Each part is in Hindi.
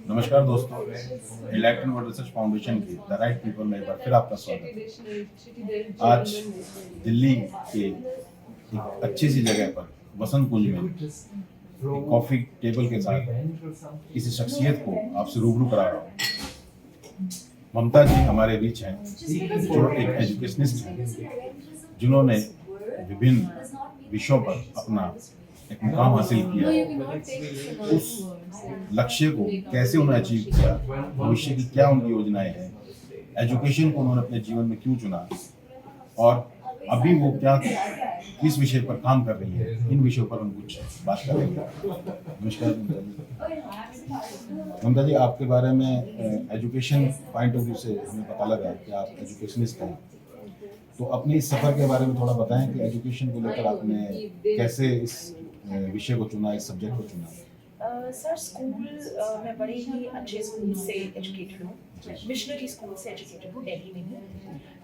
नमस्कार दोस्तों, इलेक्ट्रॉन वर्ल्ड रिसर्च फाउंडेशन की द राइट पीपल में एक बार फिर आपका स्वागत है। आज दिल्ली के एक अच्छी सी जगह पर वसंत कुंज में एक कॉफी टेबल के साथ किसी शख्सियत को आपसे रूबरू करा रहा हूँ। ममता जी हमारे बीच हैं, जो एक एजुकेशनिस्ट हैं, जिन्होंने विभिन्न विषयों पर अपना एक मुकाम हासिल किया। उस लक्ष्य को कैसे उन्होंने अचीव किया, भविष्य की क्या उनकी योजनाएं हैं, एजुकेशन को उन्होंने अपने जीवन में क्यों चुना और अभी वो क्या किस विषय पर काम कर रही है, इन विषयों पर हम कुछ बात करेंगे। नमस्कार ममता जी, आपके बारे में एजुकेशन पॉइंट ऑफ व्यू से हमें पता लगा कि आप एजुकेशनिस्ट हैं, तो अपने इस सफ़र के बारे में थोड़ा बताएं कि एजुकेशन को लेकर आपने कैसे इस विषय को चुना, इस सब्जेक्ट को चुना। सर स्कूल मैं बड़े ही अच्छे स्कूल से एजुकेटेड हूँ, मिशनरी स्कूल से एजुकेटेड हूँ दिल्ली में ही।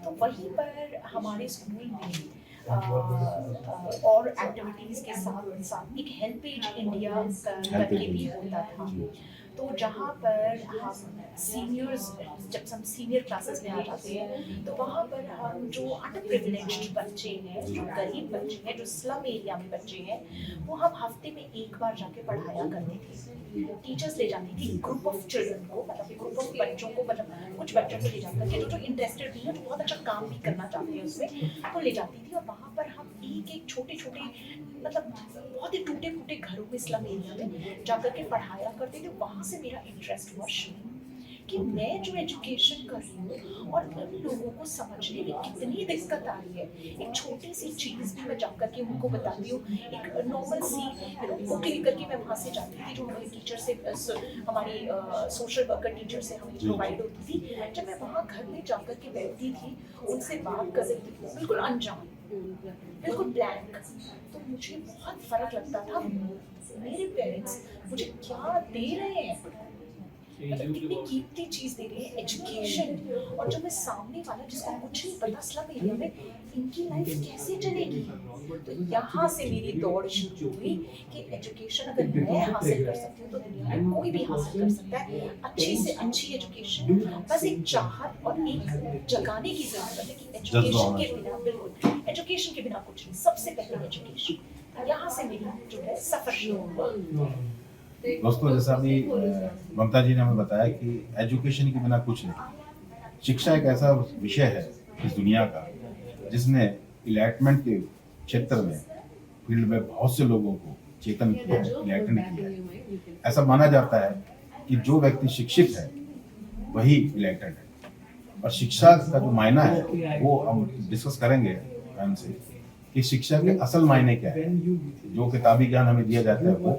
तो वहीं पर हमारे स्कूल में और एक्टिविटीज़ के साथ साथ एक हेल्पेज इंडिया करके भी होता था। तो जहाँ पर हम सीनियर्स, जब हम सीनियर क्लासेस में आ जाते हैं, तो वहाँ पर हम जो अंडर प्रिविलेज्ड बच्चे हैं, जो गरीब बच्चे हैं, जो स्लम एरिया में बच्चे हैं, वो हम हफ्ते में एक बार जाके पढ़ाया करते थे। टीचर्स ले जाती थी ग्रुप ऑफ चिल्ड्रन को, मतलब ग्रुप ऑफ बच्चों को, मतलब कुछ बच्चों को ले जाकर के जो इंटरेस्टेड भी हैं, जो बहुत अच्छा काम भी करना चाहते हैं उसमें, तो ले जाती थी। और वहाँ पर हम एक छोटे छोटे, मतलब बहुत ही टूटे फूटे घरों में, स्लम एरिया में जाकर के पढ़ाया करते थे। वहाँ से मेरा इंटरेस्ट हुआ शुरू कि मैं जो एजुकेशन कर रही हूँ और उन लोगों को समझने में कितनी दिक्कत आ रही है। एक छोटी सी चीज़ भी मैं जाकर के उनको बताती हूँ, एक नॉर्मल सी बुक लेकर के मैं वहाँ से जाती थी, जो हमारी टीचर से, हमारी सोशल वर्कर टीचर से हमें प्रोवाइड होती थी। जब मैं वहाँ घर में जाकर के बैठती थी, उनसे बात कर रही थी, बिल्कुल अनजान, बिल्कुल ब्लैंक, तो मुझे बहुत फर्क लगता था। मेरे पेरेंट्स मुझे क्या दे रहे हैं, मतलब कितनी कीमती चीज दे रही है, एजुकेशन। और जो मैं सामने वाला जिसको कुछ नहीं पता, स्लम एरिया में, इनकी लाइफ कैसे चलेगी। तो यहाँ से मेरी दौड़ शुरू हुई कि एजुकेशन अगर मैं हासिल कर सकती हूँ तो दुनिया में कोई भी हासिल कर सकता है। अच्छी से अच्छी एजुकेशन, बस एक चाहत और एक जगाने की जरूरत है कि एजुकेशन के बिना, बिल्कुल एजुकेशन के बिना कुछ नहीं, सबसे पहले एजुकेशन। यहाँ से मेरी जो है सफर शुरू हुआ। दोस्तों, जैसा अभी ममता जी ने हमें बताया कि एजुकेशन के बिना कुछ नहीं। शिक्षा एक ऐसा विषय है इस दुनिया का जिसने इनलाइटमेंट के क्षेत्र में, फील्ड में बहुत से लोगों को चेतन किया है, इनलाइटन किया है। ऐसा माना जाता है कि जो व्यक्ति शिक्षित है वही इनलाइटन है। और शिक्षा का जो मायना है वो हम डिस्कस करेंगे हमसे कि शिक्षा के असल मायने क्या है। जो किताबी ज्ञान हमें दिया जाता है वो,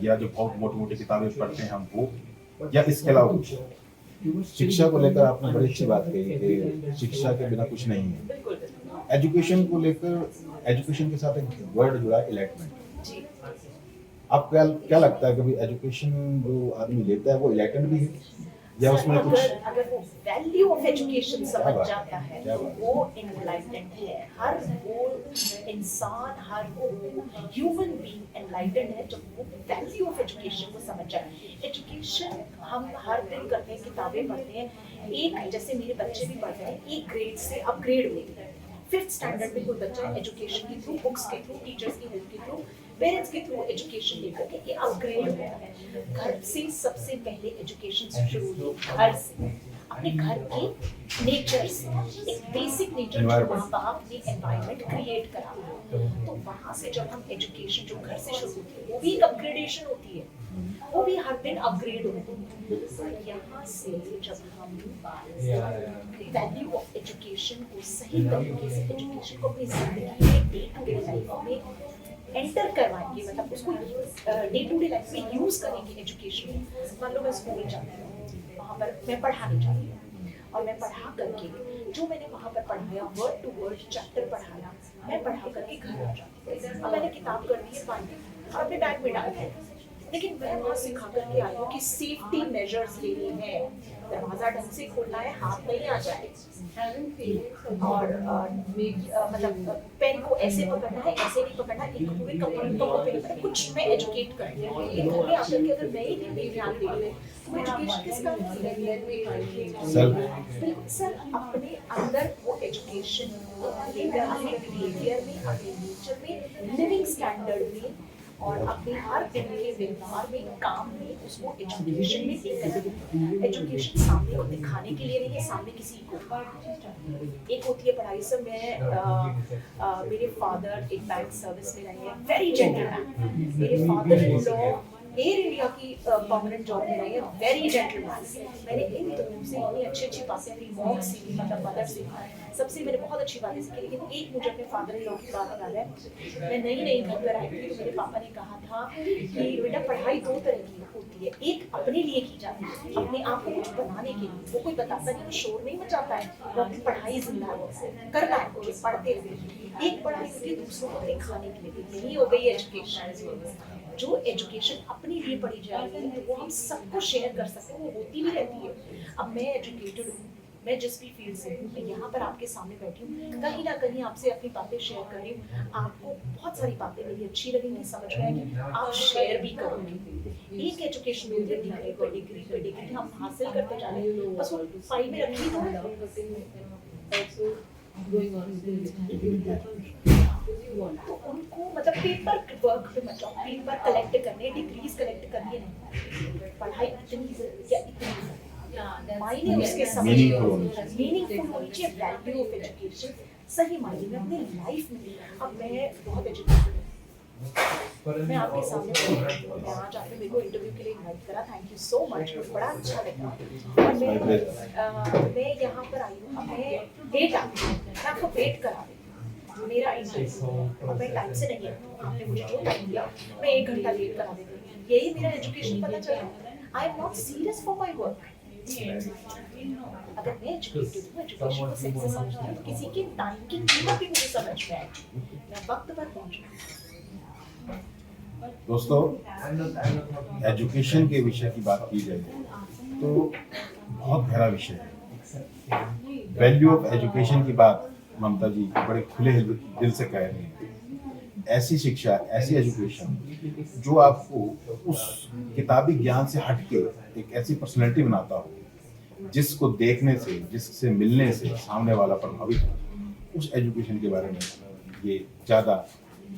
या जो बहुत मोटी मोटी किताबें पढ़ते हैं हम वो, या इसके अलावा कुछ। शिक्षा को लेकर आपने बड़ी अच्छी बात कही कि शिक्षा के बिना कुछ नहीं है। एजुकेशन को लेकर, एजुकेशन के साथ एक वर्ड जुड़ा है, इनलाइटमेंट। आप क्या लगता है कि एजुकेशन जो आदमी लेता है वो इनलाइटेंड भी है, या उसमें कुछ अगर वो वैल्यू ऑफ एजुकेशन समझ जाता है वो एनलाइटेंड है। हर वो इंसान, हर वो ह्यूमन बीइंग एनलाइटेंड है जब वो वैल्यू ऑफ एजुकेशन को समझ जाए। एजुकेशन हम हर दिन करते हैं, किताबें पढ़ते हैं, एक जैसे मेरे बच्चे भी पढ़ते हैं, एक ग्रेड से अपग्रेड होते हैं। 5th स्टैंडर्ड में कोई बच्चा एजुकेशन के थ्रू, बुक्स के थ्रू, टीचर्स की हेल्प के थ्रू, पेरेंट्स के थ्रू एजुकेशन लेकर के ये अपग्रेड होता है। घर से सबसे पहले एजुकेशन शुरू होती है, घर से, अपने घर के नेचर से, एक बेसिक नेचर जो माँ बाप ने एनवायरनमेंट क्रिएट करा, तो वहाँ से जब हम एजुकेशन जो घर से शुरू होती है वो भी एक अपग्रेडेशन होती है, वो भी हर दिन अपग्रेड होती है। तो यहाँ से जब हम वैल्यू ऑफ एजुकेशन को सही तरीके से, एजुकेशन को अपनी जिंदगी में, डे टू डे लाइफ में एंटर करवाएंगे, मतलब उसको डे टू डे लाइफ में यूज करेंगे एजुकेशन। मान लो मैं स्कूल जाती हूँ, वहाँ पर मैं पढ़ाने जाती हूँ, और मैं पढ़ा करके जो मैंने वहाँ पर पढ़ाया, वर्ड टू वर्ड चैप्टर पढ़ाया, मैं पढ़ा करके घर आ जाती हूँ। अब मैंने किताब कर दी है, और अपने बैग में डाल दिया, लेकिन मैं वहाँ सिखा करके आई हूँ कि सेफ्टी मेजर्स लेने हैं, दरवाजा ढंग से खोलना है, हाथ नहीं आ जाए, और मतलब पेन को ऐसे पकड़ना है, ऐसे नहीं पकड़ना, एक पूरे कपड़े पे मतलब कुछ मैं एजुकेट कर रही हूँ। लेकिन घर में आकर के अगर मैं ही नहीं ध्यान दे रही हूँ तो एजुकेशन किस काम की? बिल्कुल सर, अपने अंदर वो एजुकेशन लेकर अपने बिहेवियर में, अपने नेचर में, लिविंग स्टैंडर्ड में और अपने हर दिन के व्यवहार में, काम में उसको एजुकेशन में लेकर। एजुकेशन सामने को दिखाने के लिए नहीं है, सामने किसी को। एक होती है पढ़ाई। सर मैं मेरे फादर एक बैंक सर्विस में रहे हैं, वेरी जेंटलमैन। मेरे father in law air India की परमानेंट जॉब में रही है, वेरी जेंटलमैन। मैंने इन दोनों से इतनी अच्छी अच्छी बातें अपनी मॉम सीखी, मतलब मदर से सबसे मैंने बहुत अच्छी बातें सीखी। लेकिन एक मुझे अपने फादर इन लॉ की बात याद है। मैं नई नई घर पर आई थी तो मेरे पापा ने कहा था कि बेटा पढ़ाई दो तरह की होती है, एक अपने लिए की जाती है, अपने आप को कुछ बनाने के लिए। वो कोई बताता नहीं, शोर नहीं मचाता है, वो अपनी पढ़ाई जिंदा करना है, मुझे पढ़ते हुए। एक पढ़ाई होती है दूसरों को दिखाने के लिए। यही हो गई एजुकेशन। जो एजुकेशन अपने लिए पढ़ी जा रही है तो वो हम सबको शेयर कर सकते हैं, वो होती भी रहती है। अब मैं एजुकेटेड हूँ, मैं जिस भी फील्ड से हूँ, मैं यहाँ पर आपके सामने बैठी हूँ, कहीं ना कहीं आपसे अपनी बातें शेयर कर रही हूँ। आपको बहुत सारी बातें मेरी अच्छी लगेंगी, समझ में आएगी, आप शेयर भी करोगे। एक एजुकेशन होती है डिग्री पे डिग्री पे डिग्री हम हासिल करते जा रहे हैं, बस वो फाइल में रखी तो तो उनको मतलब पेपर वर्क पे मत जाओ, पेपर कलेक्ट करने, डिग्रीज कलेक्ट करनी नहीं। पढ़ाई इतनी या इतनी मायने उसके समझ मीनिंगफुल होनी चाहिए। वैल्यू ऑफ एजुकेशन सही मायने में अपने लाइफ में। अब मैं बहुत एजुकेटेड हूँ, मैं आपके सामने आज आपने मेरे को इंटरव्यू के लिए इनवाइट करा, थैंक यू सो मच, मुझे बड़ा अच्छा लगा। और मैं यहाँ पर आई हूँ, मैं लेट आ गई, मैं आपको वेट करा रही हूँ। मेरा इंटरव्यू और मैं टाइम से नहीं आई, आपने मुझे जो टाइम दिया मैं 1 घंटा लेट करा देती हूँ। यही मेरा एजुकेशन पता चला। I am not serious for my work. अगर मैं एजुकेटेड हूँ, एजुकेशन को सही से समझती हूँ तो किसी के टाइम की कीमत भी मुझे समझ में आएगी, मैं वक्त पर पहुँचूँ। दोस्तों, एजुकेशन के विषय की बात की जाए तो बहुत गहरा विषय है। वैल्यू ऑफ एजुकेशन की बात ममता जी बड़े खुले दिल से कह रही हैं। ऐसी शिक्षा, ऐसी एजुकेशन जो आपको उस किताबी ज्ञान से हटके एक ऐसी पर्सनैलिटी बनाता हो जिसको देखने से, जिससे मिलने से सामने वाला प्रभावित हो। उस एजुकेशन के बारे में ये ज़्यादा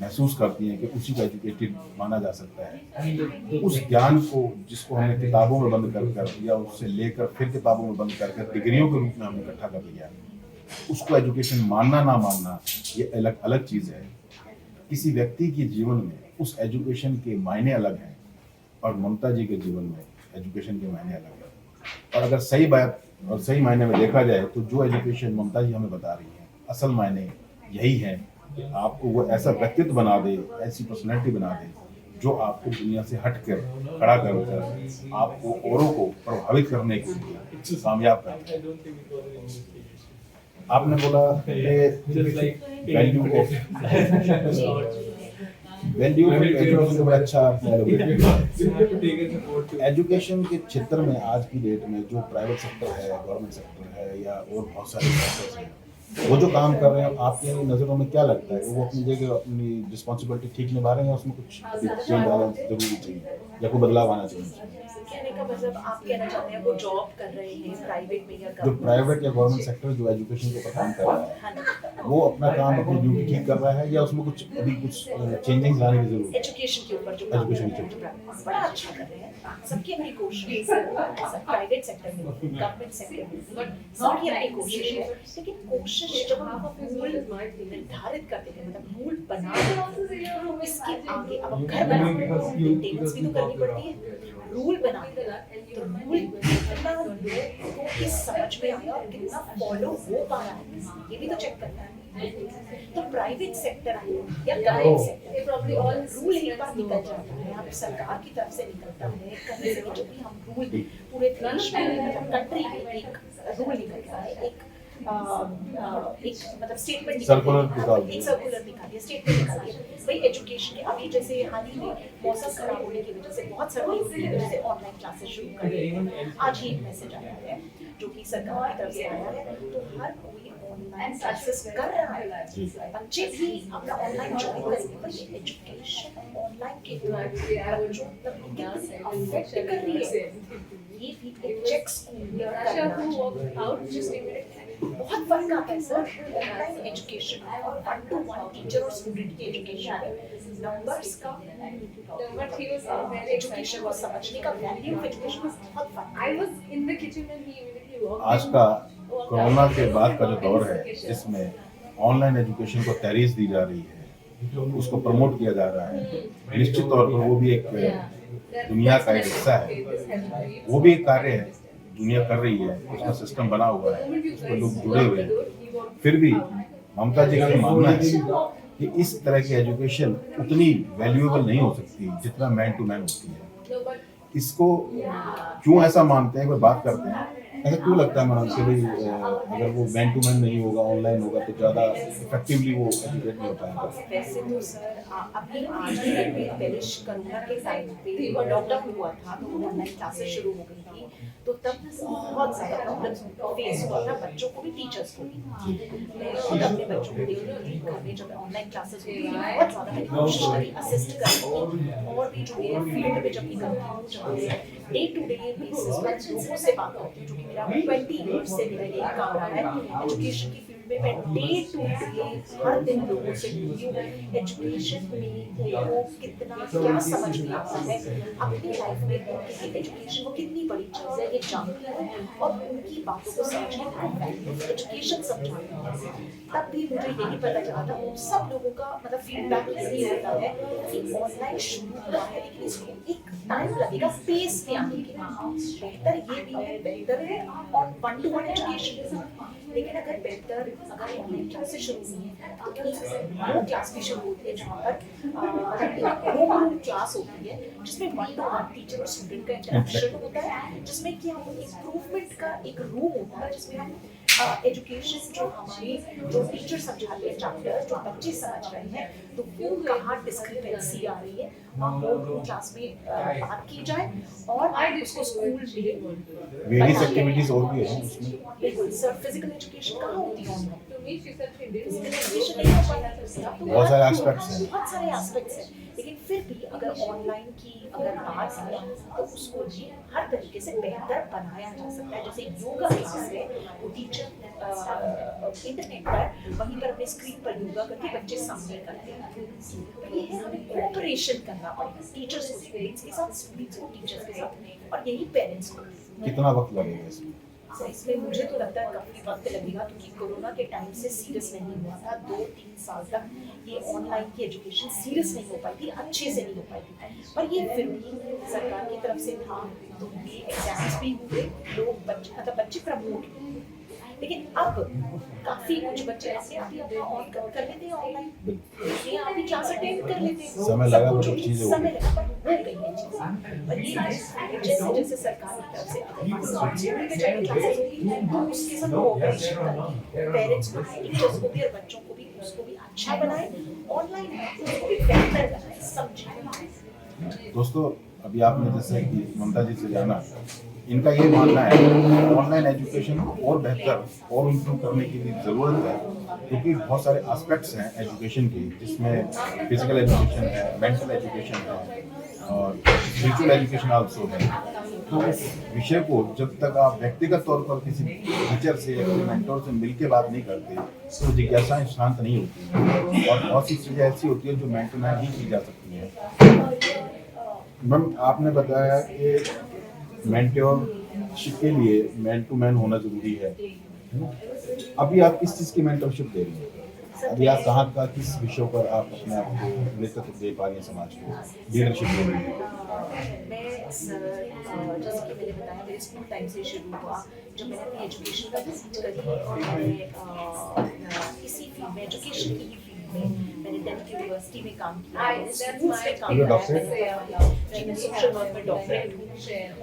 महसूस करती हैं कि उसी को एजुकेटेड माना जा सकता है। उस ज्ञान को जिसको हमने किताबों में बंद कर दिया, उससे लेकर फिर किताबों में बंद कर डिग्रियों के रूप में हमने इकट्ठा कर लिया, उसको एजुकेशन मानना ना मानना ये अलग चीज़ है। किसी व्यक्ति के जीवन में उस एजुकेशन के मायने अलग हैं और ममता जी के जीवन में एजुकेशन के मायने अलग हैं। और अगर सही बात और सही मायने में देखा जाए तो जो एजुकेशन ममता जी हमें बता रही हैं, असल मायने यही है कि आपको वो ऐसा व्यक्तित्व बना दे, ऐसी पर्सनैलिटी बना दे जो आपको दुनिया से हट कर खड़ा कर आपको औरों को प्रभावित करने के लिए कामयाब करता है। आपने बोला वैल्यू ऑफ एजुकेशन को बड़ा अच्छा एजुकेशन के क्षेत्र में आज की डेट में जो प्राइवेट सेक्टर है, गवर्नमेंट सेक्टर है या और बहुत सारे सेक्टर्स हैं, वो जो काम कर रहे हैं आपकी नज़रों में क्या लगता है वो अपनी जगह अपनी रिस्पॉन्सिबिलिटी ठीक निभा रहे हैं, उसमें कुछ चेंज आना जरूरी चाहिए या कोई बदलाव आना चाहिए? कहने का मतलब आप कहना चाहते हैं वो जॉब कर रहे हैं प्राइवेट में या जो प्राइवेट या गवर्नमेंट सेक्टर जो एजुकेशन के ऊपर काम कर रहा है वो अपना काम अपनी ड्यूटी ठीक कर रहा है या उसमें कुछ अभी कुछ चेंजिंग लाने की जरूरत है? एजुकेशन के ऊपर जो एजुकेशन के ऊपर बड़ा अच्छा कर रहे हैं, सबकी अपनी कोशिश है, प्राइवेट सेक्टर में गवर्नमेंट सेक्टर में सबकी अपनी कोशिश है। लेकिन कोशिश जब हम मूल निर्धारित करते हैं, मतलब मूल बना इसके आगे अब हम घर बनाते हैं मेंटेनेंस भी तो करनी पड़ती है। रूल बनाते हैं तो रूल कितना लोगों की समझ में आया और कितना फॉलो हो पा रहा है ये भी तो चेक करना है। तो प्राइवेट सेक्टर आए या गवर्नमेंट सेक्टर रूल एक बार निकल जाता है, आप सरकार की तरफ से निकलता है, कहीं से जो भी हम रूल पूरे देश में मतलब कंट्री में एक रूल निकलता है, एक एक मतलब स्टेटमेंट सर्कुलर निकाल दिया। एक सर्कुलर निकाल दिया, स्टेटमेंट निकाल दिया भाई एजुकेशन के। अभी जैसे हाल ही में मौसम खराब होने की वजह से, बहुत सर्दी होने की वजह से ऑनलाइन क्लासेस शुरू कर दिए हैं। आज ही एक मैसेज आया है जो कि सरकार की तरफ से आया है, तो हर कोई ऑनलाइन क्लासेस कर रहा है, बच्चे भी अपना ऑनलाइन ज्वाइन करेंगे। पर ये एजुकेशन ऑनलाइन के बच्चों तक कितनी अफेक्ट कर रही है, ये भी एक चेक स्कूल में करना बहुत फर्क आता है सर। ऑनलाइन एजुकेशन और 1-to-1 टीचर और स्टूडेंट की एजुकेशन में नंबर्स का एजुकेशन को समझने का वैल्यू ऑफ एजुकेशन में बहुत फर्क। आज का कोरोना के बाद का जो दौर है, जिसमें ऑनलाइन एजुकेशन को तरजीह दी जा रही है, उसको प्रमोट किया जा रहा है, निश्चित तौर पर वो भी एक दुनिया का एक हिस्सा है, वो भी एक कार्य है दुनिया कर रही है, उसका सिस्टम बना हुआ है, उसमें लोग जुड़े हुए हैं। फिर भी ममता जी का ये मानना है कि इस तरह की एजुकेशन उतनी वैल्यूएबल नहीं हो सकती जितना मैन टू मैन होती है। इसको क्यों ऐसा मानते हैं, कोई बात करते हैं, ऐसा क्यों लगता है मैडम कि भाई अगर वो मैन टू मैन नहीं होगा, ऑनलाइन होगा, तो ज़्यादा इफेक्टिवली वो एजुकेट नहीं हो पाएगा? वैसे तो सर अभी आज ही पहले कोरोना के टाइम पे लॉकडाउन हुआ था, तो ऑनलाइन क्लासेस शुरू हो गई थी, तो तब बहुत ज़्यादा प्रॉब्लम्स फेस हुआ था बच्चों को भी, टीचर्स को भी। मैं खुद अपने बच्चों को देख रही थी घर में, जब ऑनलाइन क्लासेस होती थी बहुत ज़्यादा मैं कोशिश करी असिस्ट करने की, और भी जो मेरे फील्ड में जब निकलती हूँ, जब डे टू डे बेसिस पर लोगों से बात करती हूँ, जो कि मेरा 20 ईयर्स से मेरा यही काम रहा है एजुकेशन की फील्ड में। मैं डे टू डे हर दिन लोगों से मिलती हूँ, एजुकेशन में लोग कितना क्या समझ में आता है अपनी लाइफ में, उनकी एजुकेशन वो कितनी बड़ी चीज़ है ये जानती हूँ, और उनकी बातों को समझने को वैल्यू एजुकेशन समझाती हूँ। तब भी मुझे यही पता चला था, उन सब लोगों का मतलब फीडबैक यही होता है कि ऑनलाइन शुरू हुआ है लेकिन इसको एक टाइम लगेगा पेस में आने के। बेहतर ये भी है, बेहतर है और 1-to-1 एजुकेशन, लेकिन अगर ऑनलाइन क्लासेस शुरू हुई है तो वो क्लास भी शुरू होती है जहाँ पर वो क्लास होती है जिसमें 1-to-1 टीचर और स्टूडेंट का इंटरेक्शन होता है, जिसमें कि हम इम्प्रूवमेंट का एक रूम होता है, जिसमें हम एजुकेशन जो टीचर समझाते हैं चैप्टर, जो बच्चे समझ रहे हैं, तो वो कहाँ डिस्क्रिपेंसी आ रही है वहाँ वो क्लास में बात की जाए और उसको स्कूल में वेरियस एक्टिविटीज और भी है उसमें। बिल्कुल सर, फिजिकल एजुकेशन कहाँ होती है ऑनलाइन? फिजिकल एजुकेशन नहीं हो पाता है, बहुत सारे एस्पेक्ट्स हैं, बहुत सारे एस्पेक्ट्स हैं, लेकिन फिर भी अगर ऑनलाइन की अगर बात है तो उसको भी हर तरीके से बेहतर बनाया जा सकता है। जैसे योगा क्लास है, वो टीचर इंटरनेट पर वहीं पर अपने स्क्रीन पर योगा करके बच्चे सामने करते हैं। ये है हमें कोऑपरेशन करना पड़ेगा, टीचर्स को स्टूडेंट्स के साथ, स्टूडेंट्स को टीचर्स के साथ, और यही पेरेंट्स को। कितना वक्त लगेगा इसमें? इसमें मुझे तो लगता है काफ़ी वक्त लगेगा, क्योंकि कोरोना के टाइम से सीरियस नहीं हुआ था। 2-3 साल तक ये ऑनलाइन की एजुकेशन सीरियस नहीं हो पाई थी, अच्छे से नहीं हो पाई थी, पर ये फिर भी सरकार की तरफ से था, तो ये एग्जाम्स भी हुए, लोग बच्चे प्रमोट हुए। लेकिन अब काफ़ी कुछ बच्चे ऐसे आप ऑन कर लेते हैं ऑनलाइन, ये आप ही क्लास अटेंड कर लेते हैं, समय लगा, कुछ चीज़ें समय लगा, पर हो गई है चीज़ें। पर ये जैसे जैसे सरकार की तरफ से अगर स्कूल में जाके क्लासेस होगी तो उसके साथ कोऑपरेशन करके पेरेंट्स को, टीचर्स को भी और बच्चों को भी, उसको भी अच्छा बनाए, ऑनलाइन उसको भी बेहतर बनाए, समझे। दोस्तों, अभी आपने जैसे कि ममता जी से जाना, इनका ये मानना है ऑनलाइन एजुकेशन को और बेहतर और इम्प्रूव करने की भी ज़रूरत है, क्योंकि बहुत सारे एस्पेक्ट्स हैं एजुकेशन के, जिसमें फिजिकल एजुकेशन है, मेंटल एजुकेशन है और स्पिरिचुअल एजुकेशन आल्सो है। तो इस विषय को जब तक आप व्यक्तिगत तौर पर किसी टीचर से या किसी मेंटोर से मिल के बात नहीं करते, तो जिज्ञासाएं शांत नहीं होती और बहुत सी चीज़ें ऐसी होती हैं जो मैन टू मैन ही की जा सकती हैं। मैम, आपने बताया कि मेंटरशिप के लिए मैन टू मैन होना जरूरी है। अभी आप किस चीज़ की मेंटरशिप दे रही हैं? अभी आप कहाँ का किस विषयों पर आप अपने आप को नेतृत्व दे पा रही हैं, समाज को लीडरशिप दे रही हैं? मैं सर जैसे कि मैंने बताया, मेरे स्कूल टाइम से शुरू हुआ, जब मैंने अपनी एजुकेशन का विजिट करी और मैं इसी फील्ड में, एजुकेशन की ही फील्ड में मैंने दिल्ली यूनिवर्सिटी में काम किया, मैंने स्कूल्स में काम Are you a किया, doctorate? मैं सोशल वर्क में डॉक्टरेट हूँ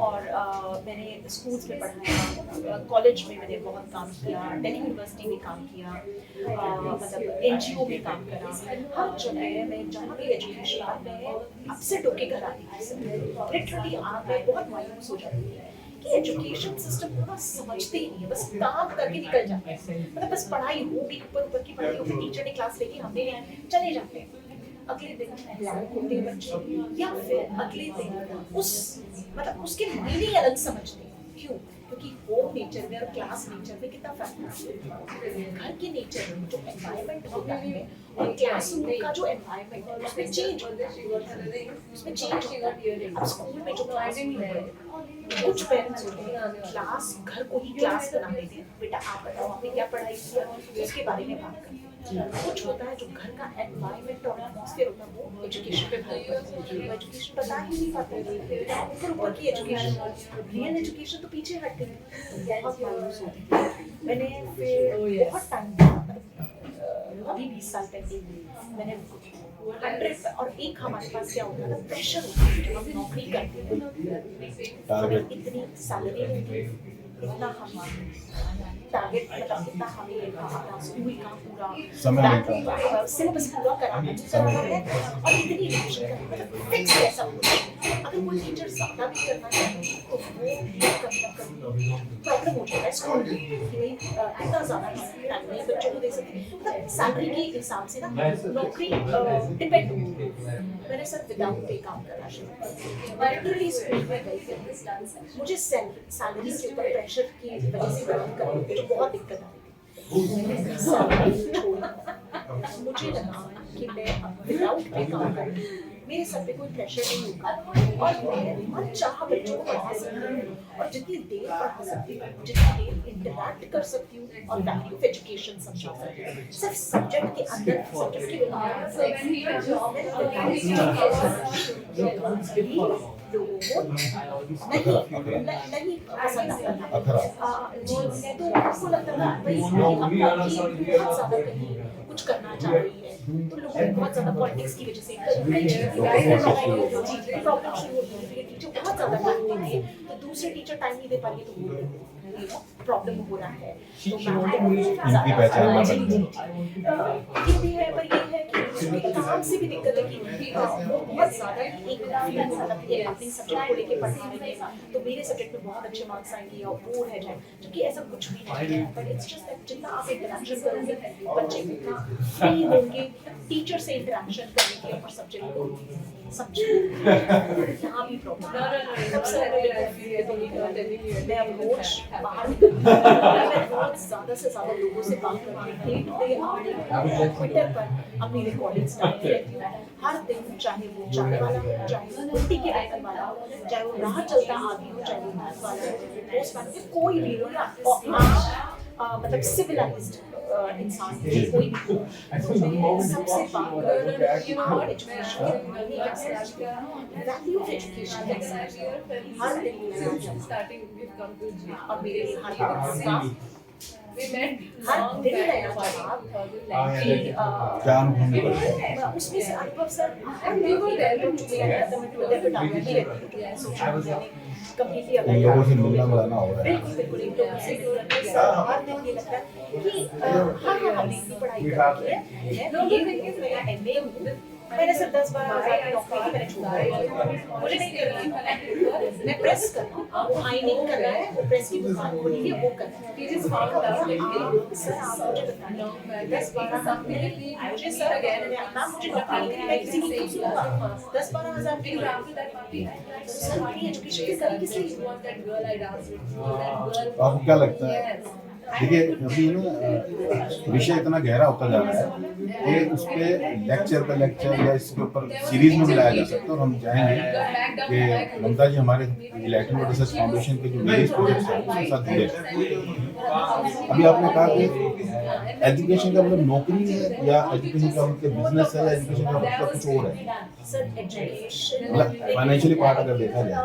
और मैंने स्कूल्स में पढ़ाया, कॉलेज में मैंने बहुत काम किया, दिल्ली यूनिवर्सिटी में काम किया, मतलब NGO में काम करा। हर जगह मैं जहाँ भी एजुकेशन पर मैं अपसेट होके घर आती थी, लिटरली मैं बहुत मायूस हो जाती थी कि एजुकेशन सिस्टम को ना समझते ही नहीं है, बस काम करके निकल जाते हैं, मतलब बस पढ़ाई होगी, ऊपर ऊपर की पढ़ाई होगी, टीचर ने क्लास लेके हमने चले जाते हैं, अगले दिन ब्लैंक होते हैं बच्चे, या फिर अगले दिन उस मतलब उसके मीनिंग अलग समझते हैं। क्यों? क्योंकि होम नेचर में और क्लास नेचर में कितना फर्क है। घर के नेचर में जो एनवायरनमेंट होता है और क्लासरूम का जो एनवायरनमेंट है उसमें चेंज होता है, उसमें चेंज होता है। अब स्कूल में जो क्लासरूम है, कुछ पेरेंट्स होते हैं क्लास घर को ही क्लास बना देते हैं, बेटा आप बताओ आपने क्या पढ़ाई किया, उसके बारे में बात करते हैं। कुछ होता है जो घर का एनवायरनमेंट और एटमॉस्फेयर होता है वो एजुकेशन पे भर पड़ता है, वो एजुकेशन पता ही नहीं पाता, ऊपर ऊपर की एजुकेशन, रियल एजुकेशन तो पीछे हट गई, बहुत मायूस होती थी। मैंने फिर बहुत टाइम दिया, अभी 20 साल पहले मैंने 100 और एक हमारे पास क्या होता था, प्रेशर होता है जब हम नौकरी करते हैं, इतनी सैलरी होती है, इतना हम टारगेट मतलब इतना हमें अपना स्कूल का पूरा सिलेबस पूरा कराना है और इतनी रिविजन करना, मतलब फिक्स है सब कुछ। अगर कोई टीचर ज़्यादा भी करना चाहे तो वो कभी ना कभी प्रॉब्लम हो जाता है स्कूल में कि भाई इतना ज़्यादा टाइम नहीं बच्चों को दे सकते, मतलब सैलरी के हिसाब से ना नौकरी डिपेंड होती है। मैंने सर विदाउट पे काम करना शुरू किया, लिटरली स्कूल में गई, मुझे सैलरी के ऊपर प्रेशर की वजह से काम करने में जो बहुत दिक्कत आ रही थी, मुझे लगा कि मैं विदाउट पे काम करूँ, मेरे सर पे कोई प्रेशर नहीं होगा और मैं मन चाह बच्चों को पढ़ा सकती हूँ और जितनी देर पढ़ा सकती हूँ, जितनी देर इंटरैक्ट कर सकती हूँ और वैल्यू ऑफ एजुकेशन समझा सकती हूँ, सिर्फ सब्जेक्ट के अंदर सब्जेक्ट के लोगों को नहीं पसंद आता था। जी मैं तो आपको लगता था भाई बहुत ज़्यादा कहीं कुछ करना चाह रही है, तो लोगों को बहुत ज़्यादा पॉलिटिक्स की वजह से कई चीज़ें प्रॉब्लम शुरू होती है, टीचर बहुत ज़्यादा टाइम दे रही है तो दूसरे टीचर टाइम नहीं दे पा रही है तो प्रॉब्लम हो रहा है, तो इनकी पहचान ना बन ये भी है, पर ये है कि उसके काम से भी दिक्कत है कि वो बहुत ज़्यादा एक अपने सब्जेक्ट को लेके पढ़ा रही है तो मेरे सब्जेक्ट में बहुत अच्छे मार्क्स आएंगे और वो रह जाए, जबकि ऐसा कुछ भी नहीं है। बट इट्स जस्ट दैट जितना आप इंटरेक्शन करोगे बच्चे उतना फ्री होंगे टीचर से इंटरेक्शन करने के लिए और सब्जेक्ट को समझो। यहाँ भी प्रॉब्लम तब से मैं अब रोज बाहर निकलती हूँ, मैं रोज ज़्यादा से ज़्यादा लोगों से बात करती हूँ, ट्विटर पर अपनी रिकॉर्डिंग्स डालती रहती हूँ हर दिन, चाहे वो चाय वाला हो, चाहे वो कुर्ती के आइकन वाला हो, चाहे वो राह चलता आदमी हो, चाहे वो मैथ वाला हो, पोस्ट वाला हो, कोई भी हो या मतलब सिविलाइज्ड इंसान कोई भी हो, सबसे बात कर एजुकेशन वैल्यू ऑफ एजुकेशन हर दिन और मेरे लिए हर दिन हर दिन नया जवाब कि क्या अनुभव उसमें से अनुभव सर हर कम्प्लीटली उन लोगों से मिलना मिलाना हो रहा है। बिल्कुल बिल्कुल एक लोगों से हर दिन ये लगता है कि हाँ हमने इतनी पढ़ाई कर ली है, मैं MA हूँ, मैंने सिर्फ 10-12 हज़ार की नौकरी की मैंने छोड़ा, मुझे नहीं करनी है, मैं प्रेस करना वो आइनिंग कर रहा है, वो प्रेस की दुकान खोली है वो कर रहा है। सर आप मुझे बताइए 10-12 साल पहले मुझे सर ना मुझे नौकरी नहीं, मैं किसी की क्यों सुनूंगा 10-12 हज़ार की सर मेरी एजुकेशन की करी किस लिए? आपको क्या लगता है? देखिए अभी ना विषय इतना गहरा होता जा रहा है कि उस पर लेक्चर पे लेक्चर या इसके ऊपर सीरीज में मिलाया जा सकता है और हम चाहेंगे कि ममता जी हमारे इलेक्ट्रॉनिक रिसर्च फाउंडेशन के जो वेरियस प्रोजेक्ट्स हैं उसके साथ जुड़े। अभी आपने कहा कि एजुकेशन का मतलब नौकरी है या एजुकेशन का मतलब बिजनेस है या एजुकेशन का मतलब कुछ और है, मतलब फाइनेंशियली पार्ट अगर देखा जाए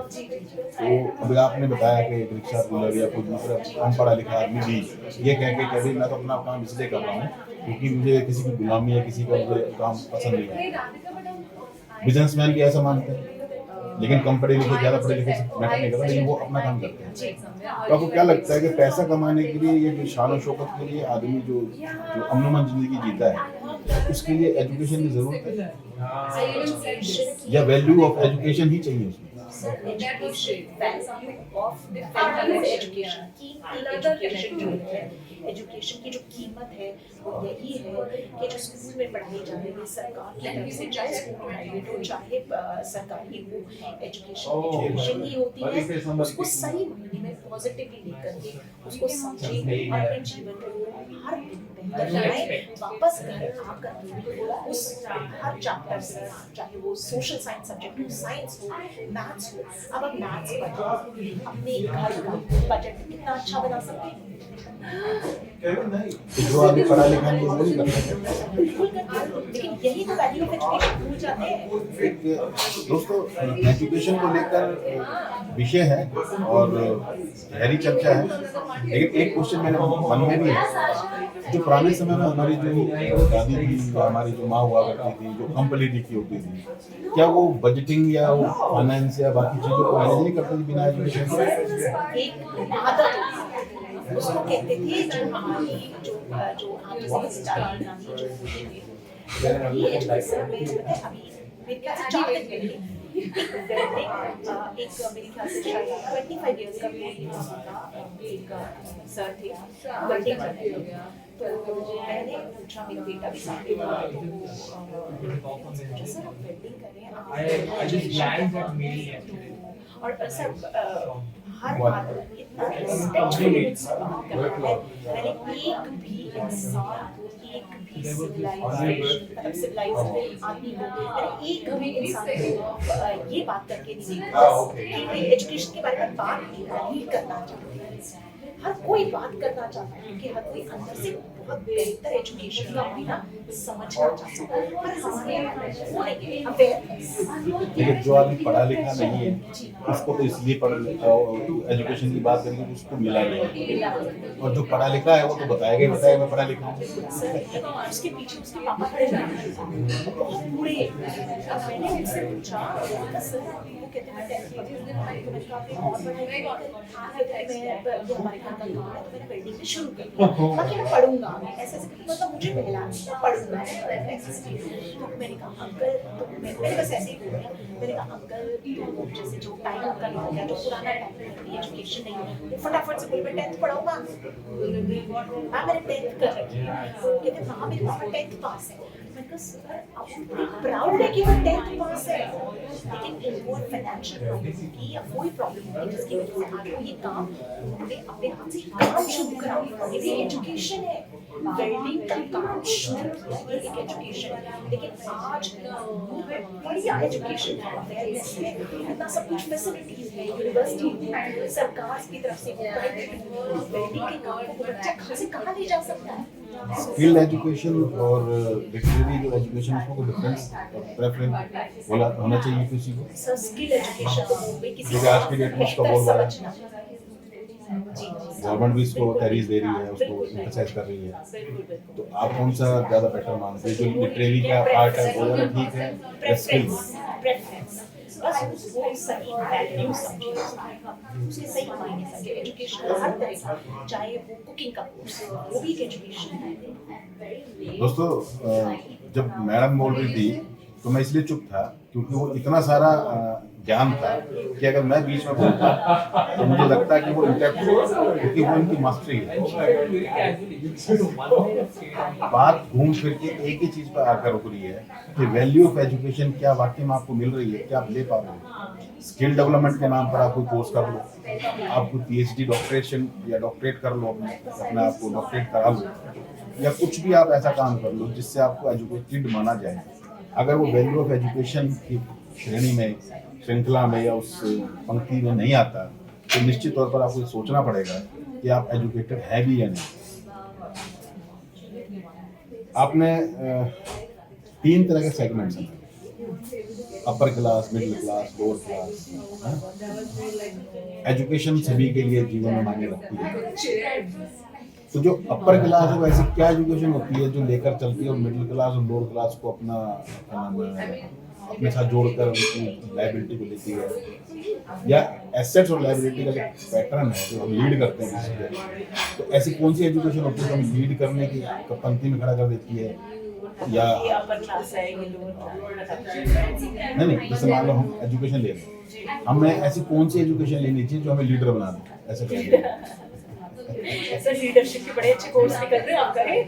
तो अभी आपने बताया कि एक रिक्शा डीलर या कोई दूसरा कम पढ़ा लिखा आदमी भी ये कह के कभी मैं तो अपना काम इसलिए कर रहा हूँ क्योंकि मुझे किसी की गुलामी या किसी का मुझे काम पसंद नहीं है। बिजनेसमैन भी ऐसा मानते हैं, लेकिन कम पढ़े लिखे ज़्यादा पढ़े लिखे से मैटर नहीं करता, लेकिन वो अपना काम करते हैं। तो आपको क्या लगता है कि पैसा कमाने के लिए ये जो शान और शौकत के लिए आदमी जो अमन जिंदगी जीता है, उसके लिए एजुकेशन की जरूरत है या वैल्यू ऑफ एजुकेशन ही चाहिए उसमें? एजुकेशन की जो कीमत है वो यही है कि जो स्कूल में पढ़ाई जा रही है सरकार की तरफ से, चाहे स्कूल प्राइवेट हो चाहे सरकारी हो, एजुकेशन ही होती है। उसको सही मायने में पॉजिटिवली लेकर के उसको समझे और अपने जीवन को हर दिन बेहतर बनाए। वापस घर आकर उस हर चैप्टर से, चाहे वो सोशल साइंस सब्जेक्ट हो, साइंस हो, मैथ्स हो, अब आप मैथ्स पढ़ो, अपने घर का बजट कितना अच्छा बना सकते हैं। जो आदमी पढ़ा लिखा नहीं वो नहीं करता। बिल्कुल करते हैं, लेकिन यही तो वैल्यू ऑफ एजुकेशन भूल जाते हैं। दोस्तों, एजुकेशन को लेकर विषय है और गहरी चर्चा है, लेकिन एक क्वेश्चन मेरे मन में भी है। जो पुराने समय में हमारी जो दादी थी या हमारी जो माँ हुआ करती थी, जो कम पढ़ी लिखी होती थी, क्या वो बजटिंग या वो फाइनेंस या बाकी चीज़ों को मैनेज नहीं करती थी बिना एजुकेशन के? एक आदत उसको कहते थे, जो हमारी जो जो आप समझदारी नानी जो होते थे, ये एजुकेशन में पता है अभी मेरे ख्याल से 4 दिन पहले एक मेरे ख्याल से शायद 25 इयर्स का कोई एक सर थे, वेल्डिंग कर रहे थे। तो मैंने पूछा, मेरा बेटा भी साथ में था, तो सर आप वेल्डिंग कर रहे हैं, और सर हर बात इतना रिस्पेक्टफुली बात कर रहा है। मैंने एक भी इंसान को, एक भी सिविलाइज्ड आदमी को, मैंने एक भी इंसान को ये बात करके नहीं देखा कि एजुकेशन के बारे में बात नहीं करना चाहते। हर कोई बात करना चाहता है क्योंकि हर कोई अंदर से बहुत बेहतर एजुकेशन का बिना समझना चाहता है, पर हमारे वो नहीं है अवेयरनेस। लेकिन जो आदमी पढ़ा लिखा नहीं है उसको तो इसलिए एजुकेशन की बात करेंगे तो उसको मिला नहीं, और जो पढ़ा लिखा है वो तो बताएगा मैं पढ़ा लिखा हूँ। उसके पीछे उसके पापा खड़े बहुत बूढ़े। अब मैंने उनसे पूछा, सर वो कहते हैं और पढ़ाई हमारे घर का काम है, तो मैंने वेल्डिंग भी शुरू कर दिया, बाकी मैं पढ़ूंगा ऐसे ऐसे, मतलब मुझे मिला मैं पढ़ूंगा। तो मैंने कहा अंकल, तो मैंने बस ऐसे ही बोला, मैंने कहा अंकल तो जैसे जो टाइम का हो गया, जो पुराना टाइम है, एजुकेशन नहीं है, फटाफट से बोल मैं 10th पढ़ाऊंगा। मैंने 10th कर रखी है। कहते हाँ मेरे पापा 10th पास है। मैंने कहा सर आप प्राउड है कि वो 10th पास है, लेकिन इनको फाइनेंशियल प्रॉब्लम की या कोई प्रॉब्लम होगी जिसकी वजह से आज वो ये काम उन्होंने अपने हाथ से काम शुरू करा। ये भी एजुकेशन है, वेल्डिंग का काम शुरू किया, ये एक एजुकेशन है। लेकिन आज बढ़िया एजुकेशन है, अवेयरनेस है, इतना सब कुछ फैसिलिटीज है, यूनिवर्सिटी है, सरकार की तरफ से वेल्डिंग के काम को बच्चा कहाँ से कहाँ ले जा सकता है। स्किल्ड एजुकेशन और डिग्री जो एजुकेशन उसको कोई डिफरेंस प्रेफरेंस बोला होना चाहिए किसी को? सर स्किल एजुकेशन तो मुंबई किसी जो आज की डेट में उसका बोल रहा है, गवर्नमेंट भी इसको तहरीर दे रही है, उसको एम्फसाइज कर रही है, तो आप कौन सा ज़्यादा बेटर मानते हैं? जो लिटरेरी का पार्ट है वो ज़्यादा ठीक है या स्किल्स? बस उसको सही वैल्यू समझे, उसके सही मायने समझे। एजुकेशन हर तरह का, चाहे वो कुकिंग का कोर्स वो भी एक एजुकेशन है। दोस्तों, जब मैडम बोल रही थी तो मैं इसलिए चुप था क्योंकि वो इतना सारा ज्ञान था कि अगर मैं बीच में बोलता तो मुझे लगता है कि वो इंटरेक्ट होगा, क्योंकि वो इनकी मास्टरी है। बात घूम फिर के एक ही चीज पर आकर रुक रही है कि वैल्यू ऑफ एजुकेशन क्या वाकई में आपको मिल रही है, क्या आप ले पा रहे हो? स्किल डेवलपमेंट के नाम पर आप कोई कोर्स कर लो, आप कोई PhD डॉक्टरेशन या डॉक्टरेट कर लो, अपने आप को डॉक्टरेट करा लो, या कुछ भी आप ऐसा काम कर लो जिससे आपको एजुकेटेड माना जाए। अगर वो वैल्यू ऑफ एजुकेशन की श्रेणी में, श्रृंखला में या उस पंक्ति में नहीं आता तो निश्चित तौर पर आपको सोचना पड़ेगा कि आप एजुकेटेड है भी या नहीं। आपने 3 तरह के सेगमेंट्स हैं, upper class, middle class, lower class. Education सभी के लिए जीवन में मायने रखती है। तो जो अपर क्लास है वैसे क्या एजुकेशन होती है जो लेकर चलती है और मिडिल क्लास और लोअर क्लास को अपना क्या नाम है अपने साथ जोड़कर उनकी लाइबिलिटी को लेती है, या एसेट्स और लाइबिलिटी का जो पैटर्न है जो हम लीड करते हैं किसी को, तो ऐसी कौन सी एजुकेशन होती है जो हमें लीड करने की पंक्ति में खड़ा कर देती है, या ये अपर क्लास है, ये लोअर नहीं जैसे मान लो हम एजुकेशन ले रहे हैं, हमें ऐसी कौन सी एजुकेशन लेनी चाहिए जो हमें लीडर बना दे, ऐसा क्या सर लीडरशिप के बड़े अच्छे कोर्स निकल रहे हैं, आप करें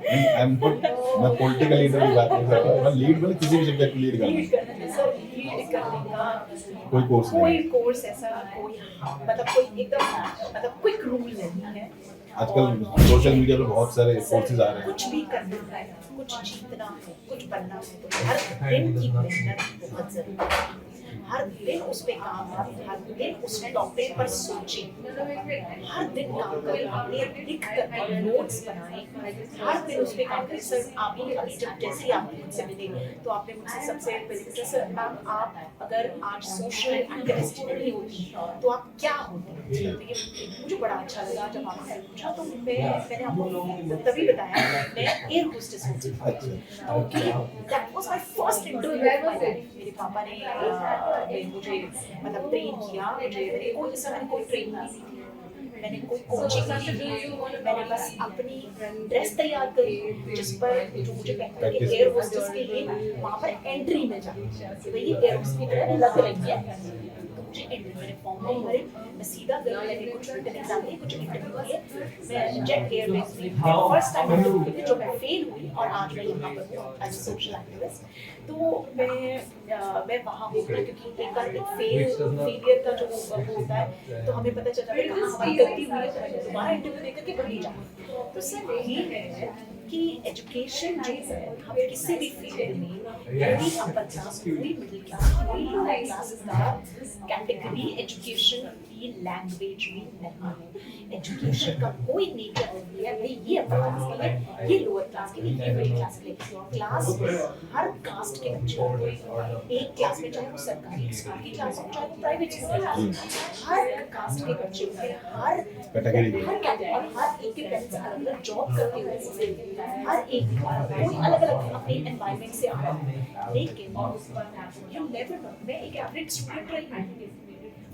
मैं पॉलिटिकल लीडर की बात नहीं कर रहा हूँ, मैं लीड मतलब किसी भी सब्जेक्ट को लीड लीड करना करना है सर, लीड करने का कोई कोर्स नहीं कोई है। कोर्स ऐसा कोई मतलब कोई एकदम मतलब क्विक रूल नहीं है। आजकल सोशल मीडिया पे बहुत सारे कोर्सेज आ रहे हैं। कुछ भी करना है, कुछ जीतना है, कुछ बनना है, तो हर दिन की मेहनत बहुत जरूरी है। हर दिन उस पे काम करें, हर दिन उस टॉपिक पर सोचें, हर दिन काम करें, अपने लिख कर नोट्स बनाएं, हर दिन उस पे काम करें। सर आप अभी जब जैसे आप मुझसे मिले तो आपने मुझसे सबसे पहले पूछा, सर मैम आप अगर आज सोशल एक्टिविस्ट नहीं होती तो आप क्या होती? तो ये मुझे बड़ा अच्छा लगा जब आपने पूछा, तो मैंने आपको तभी बताया मैं एयर होस्टेस होती थी, तो that was my first interview. मेरे पापा ने मुझे मतलब ट्रेन किया, मैंने कोई ट्रेनिंग नहीं दी थी, मैंने कोई कोचिंग नहीं ली, मैंने बस अपनी ड्रेस तैयार करी जिस पर जो मुझे एयर होस्टेस के लिए वहाँ पर एंट्री मिल जाती, तो ये एयर होस्टेस की तरह लग रही है, तो मुझे एंट्री मैंने फॉर्म नहीं भरे, मैं सीधा गई, मैंने कुछ रिटन एग्जाम दिए, कुछ इंटरव्यू दिए, मैं जेट एयरवेज में फर्स्ट टाइम इंटरव्यू दी जो मैं फेल हुई, और आज मैं यहाँ पर हूँ एज अ सोशल एक्टिविस्ट। तो मैं वहाँ हूँ क्योंकि एक बार फेलियर का जो वो होता है तो हमें पता चलता है कहाँ हमारी गलती हुई है, तो मैंने दोबारा इंटरव्यू देकर के बनी जाऊँ। तो सर ये है कि एजुकेशन जो है हम किसी भी फील्ड में, कोई अपर क्लास, कोई मिडिल क्लास, कोई लोअर क्लास का कैटेगरी एजुकेशन की लैंग्वेज में नहीं है। एजुकेशन का कोई नेचर नहीं है भाई ये अपर क्लास के लिए, ये लोअर क्लास के लिए, ये मिडिल क्लास के लिए। क्लास हर कास्ट के बच्चे होते हैं एक क्लास में, चाहे वो सरकारी स्कूल की क्लास हो चाहे वो प्राइवेट स्कूल की, हर कास्ट के बच्चे होते हैं, हर कैटेगरी और हर एक के पेरेंट्स अलग अलग जॉब करते हुए, हर एक कोई अलग अलग अपने एनवायरनमेंट से आता है, लेकिन यू नेवर नो, मैं एक एवरेज स्टूडेंट रही हूँ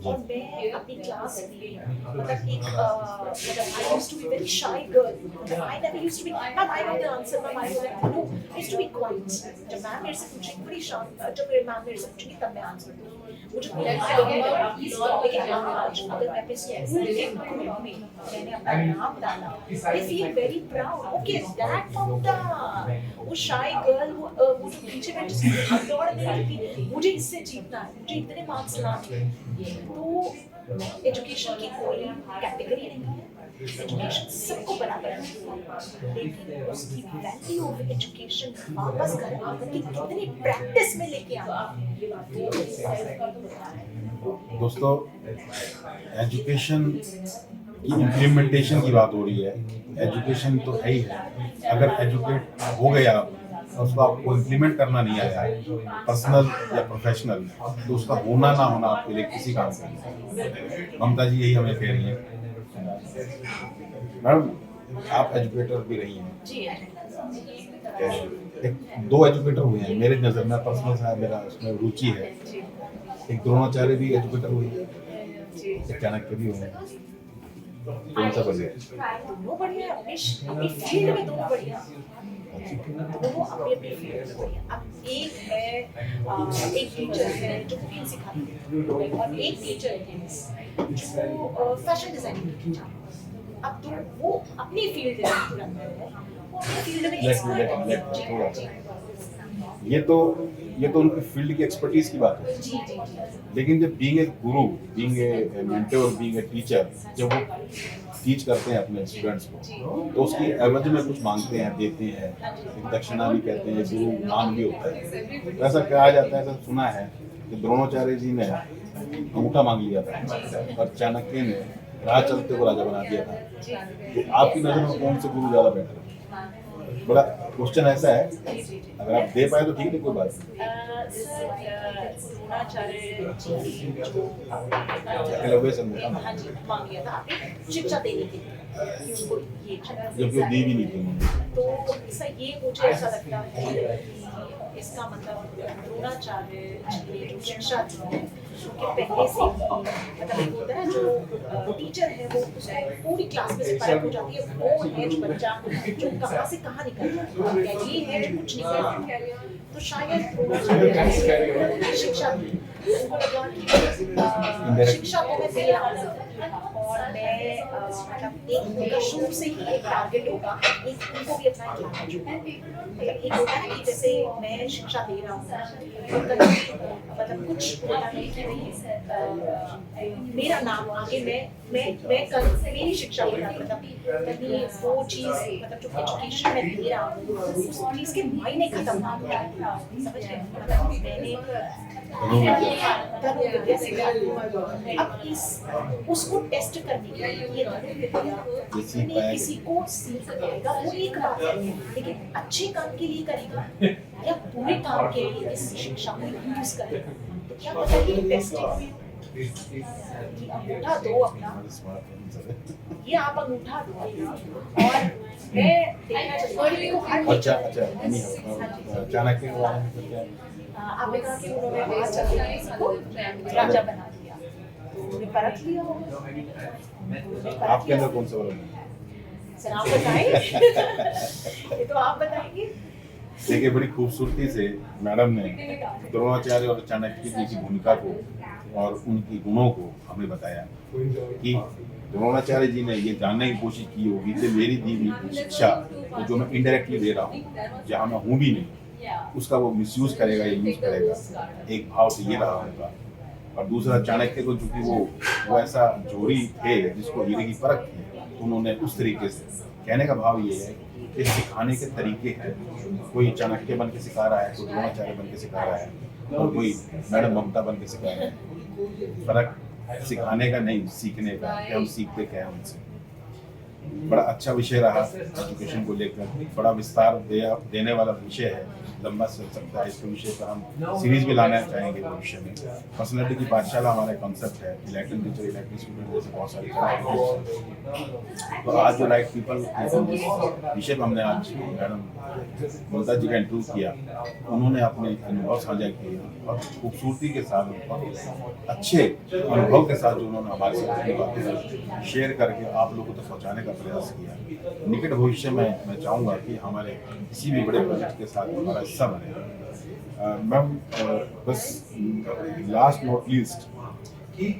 और मैं अपनी क्लास में मतलब एक मतलब I used to be very shy girl, I never used to be ma'am I know the answer, ma'am I know that, no I used to be quite. जब मैम मेरे से पूछेंगी बड़ी शांत, जब मेरे मैम मेरे से पूछेंगी तब मैं आंसर दूँ, मुझे लेकिन आज अगर मैं अपने स्कूल के ग्रुप में मैंने अपना नाम डाला, I feel very proud, okay that Mamata, वो शाय गर्ल, वो जो पीछे बैठी दौड़ रही थी, मुझे इससे जीतना है, मुझे इतने मार्क्स लाने हैं। तो एजुकेशन की कोई कैटेगरी नहीं है, एजुकेशन सबको बराबर है, लेकिन उसकी वैल्यू ऑफ एजुकेशन वापस घर आकर के कितनी प्रैक्टिस में लेके आना। दोस्तों एजुकेशन की इम्प्लीमेंटेशन की बात हो रही है, एजुकेशन तो है ही है, अगर एजुकेट हो गया और उसको आपको इम्प्लीमेंट करना नहीं आया पर्सनल या प्रोफेशनल, तो उसका होना ना होना आपके लिए किसी काम का नहीं। ममता जी यही हमें कह रही हैं। मैडम आप एजुकेटर भी रही हैं, एक दो एजुकेटर हुए हैं मेरे नज़र में, पर्सनल सा मेरा उसमें रुचि है, एक द्रोणाचार्य भी एजुकेटर हुई है, एक चाणक्य भी हुए हैं, कौन सा बढ़िया? दोनों बढ़िया है, अपनी फील्ड में दोनों बढ़िया, दोनों अपनी अपनी फील्ड में बढ़िया। अब एक है एक टीचर है जो कुकिंग सिखाती है और एक टीचर है जो फैशन डिजाइनिंग की जाती है। अब तो वो अपनी फील्ड में तुरंत है, वो अपनी फील्ड में एक्सपर्ट है। ये तो उनकी फील्ड की एक्सपर्टीज की बात है, जी जी लेकिन जब being a Guru, being a mentor, being a teacher, जब वो टीच करते हैं अपने स्टूडेंट्स को तो उसकी एवज में कुछ मांगते हैं, देते हैं, एक दक्षिणा भी कहते हैं, गुरु मान भी होता है। ऐसा कहा जाता है, ऐसा सुना है कि द्रोणाचार्य जी ने अंगूठा मांग लिया था और चाणक्य ने राह चलते को राजा बना दिया था। तो आपकी नजर में कौन से गुरु ज्यादा बेटर है? बड़ा क्वेश्चन ऐसा है, अगर आप दे पाए तो ठीक है, कोई बात नहीं। शिक्षा देने के लिए कि उनको ये चाहिए। जबकि वो दी भी नहीं थी उन्होंने। तो सर ये मुझे ऐसा लगता है कि इसका मतलब द्रोणाचार्य जी ने जो शिक्षा दी है उनके पहले से ही मतलब एक होता है जो टीचर है वो उसको पूरी क्लास में से फर्क हो जाती है, वो है जो बच्चा जो कहाँ से कहाँ निकल जाता है या ये है जो कुछ निकल जाता है। तो शायद द्रोणाचार्य जी ने शिक्षा दी, उनको लगा कि शिक्षा को मैं दे रहा हूँ और मैं मतलब एक उनका शुरू से ही एक टारगेट होगा, एक उनको भी अपना एडवांटेज होगा। मतलब एक होता है कि जैसे मैं शिक्षा दे रहा हूँ तो कभी मतलब कुछ होता है कि नहीं मेरा नाम आगे मैं कल मेरी शिक्षा हो रहा है, मतलब कभी वो चीज़ मतलब जो एजुकेशन में दे रहा हूँ उस चीज़ के मायने खत्म ना हो जाए, समझ रहे हैं? मतलब मैंने अब इस उसको टेस्ट करने के लिए ये नहीं किसी को सीख पाएगा वो एक बात है, लेकिन अच्छे काम के लिए करेगा या बुरे काम के लिए इस शिक्षा को यूज करेगा तो क्या पता ये टेस्ट है। अंगूठा दो अपना, ये आप अंगूठा दो अपना और मैं देखना चाहती हूँ। अच्छा चाणक्य के बारे में तो क्या आपने कहा कि उन्होंने महाचाणक्य को राजा बना दिया, तो उन्हें परख लिया होगा। आपके अंदर कौन सा वाला है? सर आप बताएं। ये तो आप बताएंगे। देखिए बड़ी खूबसूरती से मैडम ने द्रोणाचार्य और चाणक्य जी की भूमिका को और उनकी गुणों को हमें बताया कि द्रोणाचार्य जी ने ये जानने की कोशिश की होगी कि मेरी दी हुई शिक्षा तो जो मैं इनडायरेक्टली दे रहा हूँ जहाँ मैं हूँ भी नहीं उसका वो मिसयूज करेगा या यूज करेगा, एक भाव से ये रहा होगा। और दूसरा चाणक्य को चूंकि वो ऐसा जोरी थे जिसको हीरे की परख थी, तो उन्होंने उस तरीके से कहने का भाव ये है कि सिखाने के तरीके हैं, कोई चाणक्य बन के सिखा रहा है, कोई द्रोणाचार्य बन के सिखा रहा है और कोई मैडम ममता बन के सिखा रहा है। फर्क सिखाने का नहीं, सीखने का, कि हम सीखते क्या है उनसे। बड़ा अच्छा विषय रहा एजुकेशन को लेकर, बड़ा विस्तार देने वाला विषय है, लंबा चल सकता है। इसके विषय पर हम सीरीज भी लाना चाहेंगे भविष्य में। पर्सनैलिटी की पाठशाला हमारा कॉन्सेप्ट है, इलेक्टेड टीचर इलेक्टेड स्टूडेंट जैसे बहुत सारे। तो आज जो राइट पीपल विषय पर हमने आज मैडम ममता जी का इंटरव्यू किया, उन्होंने अपने अनुभव साझा किए और खूबसूरती के साथ और अच्छे अनुभव के साथ जो उन्होंने हमारे साथ अपनी बातें शेयर करके आप लोगों तक पहुँचाने का प्रयास किया। निकट भविष्य में मैं चाहूँगा कि हमारे किसी भी बड़े प्रोजेक्ट के साथ हमारा हिस्सा बने। मैम बस लास्ट नॉट लीस्ट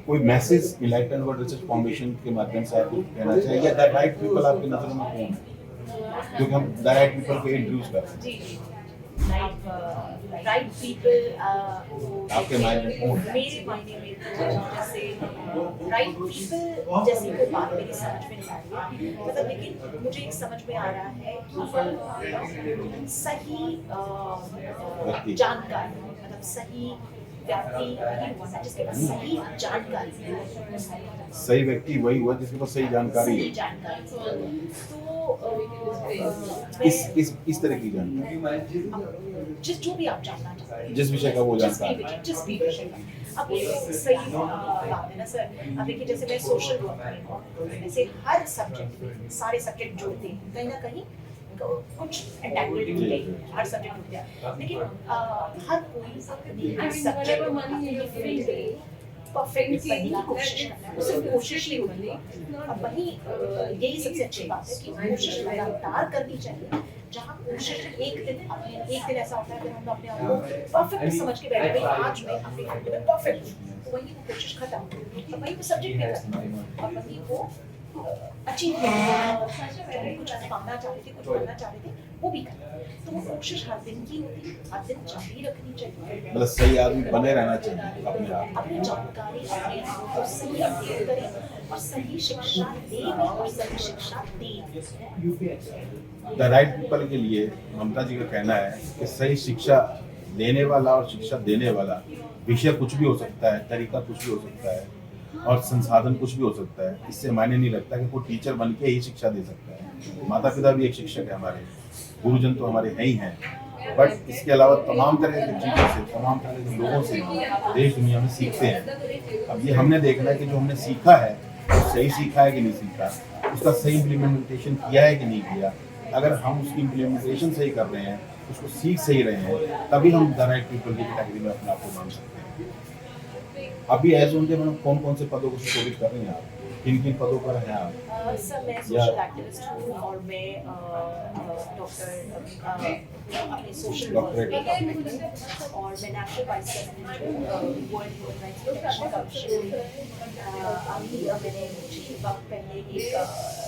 कोई message enlighten world research foundation के माध्यम से आपको कहना चाहिए या द राइट पीपल आपकी नज़र में कौन है, क्योंकि हम द राइट पीपल को इंट्रोड्यूस करते हैं। राइट पीपल आपके मायने में कौन? मेरे मायने में तो जैसे राइट पीपल जैसी कोई बात मेरी समझ में नहीं आ रही है, मतलब लेकिन मुझे एक समझ में आ रहा है कि सही जानकारी, मतलब सही व्यक्ति वही हुआ जिसके पास सही जानकारी है। सही व्यक्ति वही हुआ जिसके पास सही जानकारी है। तो इस तरह की जानकारी जो भी आप जानना चाहते हैं, जिस विषय का वो जानकारी, जिस भी विषय का, अब ये सही बात है ना सर। अब देखिए जैसे मैं सोशल वर्क में हूँ, वैसे हर सब्जेक्ट में सारे सब्जेक्ट जोड़ते हैं कहीं ना कहीं कुछ एंटेंगल्ड होते हैं, हर सब्जेक्ट होते हैं, लेकिन हर कोई अपनी सब्जेक्ट परफेक्ट बनने की कोशिश करता है, सिर्फ कोशिश ही होती है। अब वही यही सबसे अच्छी बात है कि कोशिश लगातार करनी चाहिए। जहाँ कोशिश एक दिन ऐसा होता है कि हम अपने आप को परफेक्ट समझ के बैठे हैं, आज मैं अपने फील्ड में परफेक्ट हूँ, तो वही वो कोशिश खत्म, तो वही वो सब्जेक्ट में करना है और वही वो अचीव कुछ पाना चाहते थे, कुछ करना चाहते थे, वो भी करना। तो वो कोशिश हर दिन की होती है, हर दिन जारी रखनी चाहिए। मतलब सही आदमी बने रहना चाहिए अपने आप, अपनी जानकारी अपने आप को सही अपडेट करें और सही शिक्षा दें और सही शिक्षा दें। द राइट पीपल के लिए ममता जी का कहना है कि सही शिक्षा लेने वाला और शिक्षा देने वाला विषय कुछ भी हो सकता है, तरीका कुछ भी हो सकता है और संसाधन कुछ भी हो सकता है। इससे मायने नहीं लगता कि कोई टीचर बन के ही शिक्षा दे सकता है। माता पिता भी एक शिक्षक है हमारे, गुरुजन तो हमारे हैं ही हैं, बट इसके अलावा तमाम तरह के चीज़ों से, तमाम तरह के लोगों से देश दुनिया में सीखते हैं। अब ये हमने देखना है कि जो हमने सीखा है वो सही सीखा है कि नहीं सीखा, उसका सही इम्प्लीमेंटेशन किया है कि नहीं किया। अगर हम उसकी इम्प्लीमेंटेशन सही कर रहे हैं, उसको सीख सही रहे हैं, तभी हम द राइट पीपल की कैटेगरी में अपने आप को मान सकते हैं। अभी एज ऑन डे मैडम कौन कौन से पदों को सुशोभित कर रहे हैं आप, किन किन पदों पर हैं आप? सर मैं सोशल एक्टिविस्ट हूँ और मैं डॉक्टर अपने सोशल वर्क में डॉक्टरेट हूँ और मैं नेशनल वाइस प्रेसिडेंट हूँ world human rights protection commission में। अभी मैंने कुछ ही वक्त पहले एक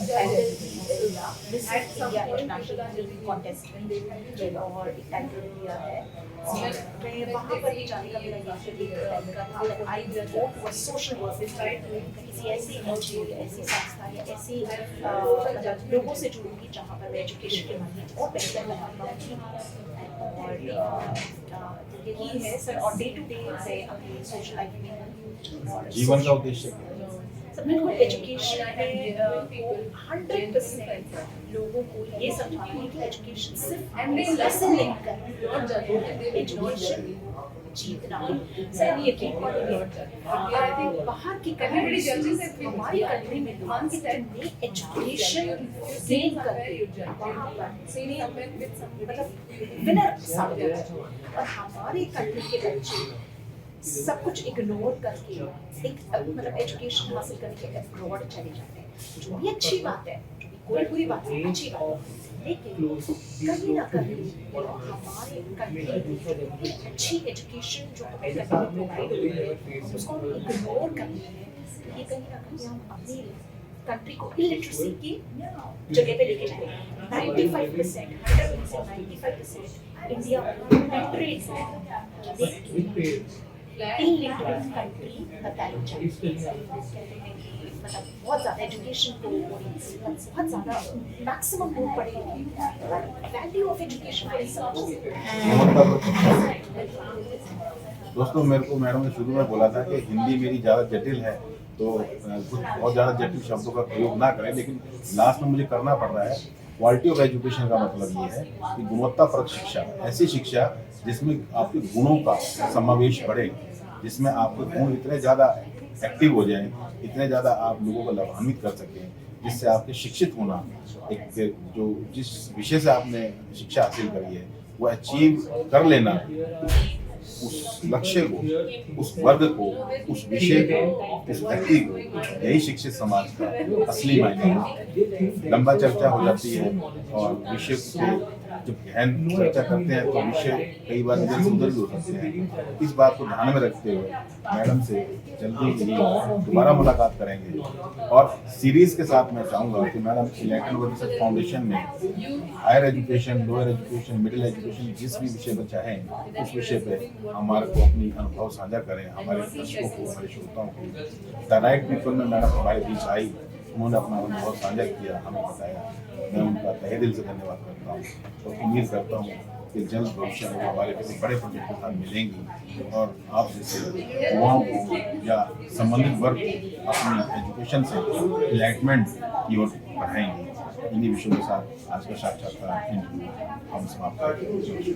टाइटल दिया मिस इंडिया इंटरनेशनल कॉन्टेस्ट में और एक टाइटल दिया है। मैं वहाँ पर भी जाने का मेरा तरीका था। I go to a social work किसी ऐसी एनजीओ या ऐसी संस्था या ऐसी मतलब लोगों से जुड़ूंगी जहाँ पर मैं एजुकेशन के माध्यम और बेहतर बना पाऊँगी। और यही है सर, और डे टू डे मैं अपनी सोशल लाइफ में हूँ और जीवन का उद्देश्य क्या है? सब बिल्कुल एजुकेशन में 100% लोगों को ये समझाना है कि एजुकेशन सिर्फ लेसन नहीं कर, एजुकेशन जीतना है। सर ये यकीन करिए बाहर की कंट्रीज हमारी कंट्री में लोग इतने एजुकेशन गेन करके वहाँ पर मतलब विनर साबित होते हैं और हमारे कंट्री के बच्चे सब कुछ इग्नोर करके एक मतलब एजुकेशन हासिल करने के अब्रॉड चले जाते हैं, जो भी अच्छी बात है, जो भी कोई बुरी बात है, अच्छी बात है। लेकिन कहीं ना कहीं हमारे कंट्री में अच्छी एजुकेशन जो हमें कंट्री में प्रोवाइड हुई है उसको हम इग्नोर करते हैं। ये कहीं ना कहीं हम अपनी कंट्री को इलिटरेसी की जगह पे लेके जाएंगे। 95% 95% इंडिया लिटरेट है, इलिटरेट कंट्री बताई जाती है। मतलब बहुत ज़्यादा एजुकेशन को बहुत ज़्यादा मैक्सिमम लोग पढ़े लिखे, वैल्यू ऑफ एजुकेशन को समझते हैं। दोस्तों मेरे को मैडम ने शुरू में बोला था कि हिंदी मेरी ज़्यादा जटिल है तो कुछ बहुत ज़्यादा जटिल शब्दों का प्रयोग ना करें, लेकिन लास्ट में मुझे करना पड़ रहा है। क्वालिटी ऑफ एजुकेशन का मतलब ये है कि गुणवत्तापरक शिक्षा, ऐसी शिक्षा जिसमें आपके गुणों का समावेश बढ़े, जिसमें आपके गुण इतने ज़्यादा एक्टिव हो जाएं, इतने ज़्यादा आप लोगों को लाभान्वित कर सकें, जिससे आपके शिक्षित होना एक जो जिस विषय से आपने शिक्षा हासिल करी है वो अचीव कर लेना, उस लक्ष्य को, उस वर्ग को, उस विषय को, उस व्यक्ति को, यही शिक्षित समाज का असली मायने है। लंबा चर्चा हो जाती है और विषय को जब गहन चर्चा करते हैं तो विषय कई बार इधर से उधर भी हो सकते हैं। इस बात को ध्यान में रखते हुए मैडम से जल्दी ही दोबारा मुलाकात करेंगे और सीरीज के साथ मैं चाहूँगा कि मैडम इलेक्ट्रॉनिक रिसर्च फाउंडेशन में higher education, lower education, middle education, जिस भी विषय पर चाहें उस विषय पे हमारे को अपनी अनुभव साझा करें। हमारे दर्शकों को, हमारे श्रोताओं को द राइट पीपल में मैडम हमारे बीच आई, उन्होंने अपना अनुभव साझा किया, हमें बताया। मैं उनका तहे दिल से धन्यवाद करता हूँ और उम्मीद करता हूँ कि जल्द भविष्य में हमारे किसी बड़े प्रोजेक्ट के साथ मिलेंगी और आप जैसे युवाओं को या संबंधित वर्ग अपनी एजुकेशन से इनलाइटमेंट की ओर बढ़ाएंगे। इन्हीं विषयों के साथ आज का साक्षात्कार हम समाप्त करेंगे।